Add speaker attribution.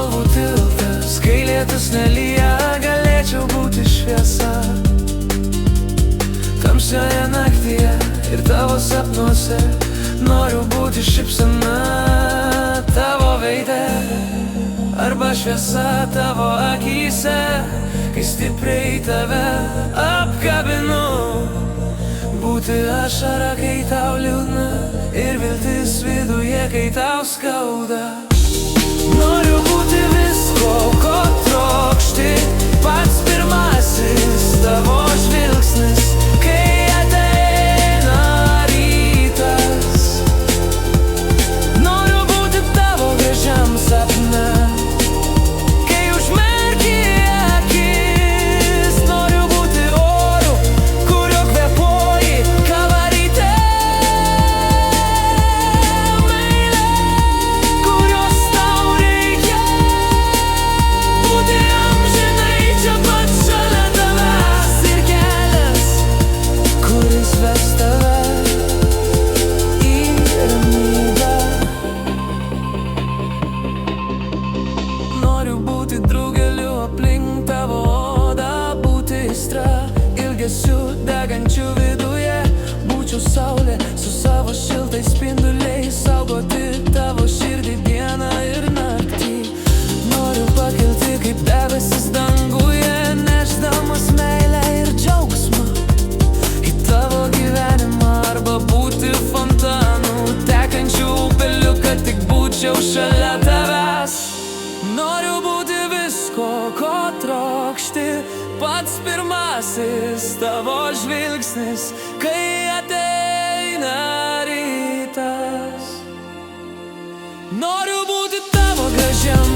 Speaker 1: spalvų tiltas, kai lietus nelyja, galėčiau būti šviesa tamsioje naktyje ir tavo sapnuose. Noriu būti šypsena tavo veide arba šviesa tavo akyse, kai stipriai tave apkabinu. Būti ašara, kai tau liūdna, ir viltis viduje, kai tau skauda. Noriu būti visko, ko trokšti, pats pirmasis tavo žvilgsnis, kai ateina rytas. Noriu būti tavo gražiam sapne, kai užmerki akis. Noriu būti oru, kuriuo kvėpuoji kava ryte, meilė, kurios tau reikia. Būti amžinai čia pat šalia tavęs ir kelias, kuris ves tave į ramybę. Noriu būti draugeliu aplink tavo odą, būti aistra, ilgesiu degančiu viduje. Būčiau saulė su savo šiltais spinduliais, saugoti tavo širdį dieną ir naktį. Noriu pakilti kaip debesis danguje, nešdamas meilę ir džiaugsmą į tavo gyvenimą, arba būti fontanu, tekančiu upeliu, kad tik būčiau šalia tavęs. Noriu būti visko, ko trokšti, pats pirmasis tavo žvilgsnis, kai ateina rytas. Noriu būti tavo gražiam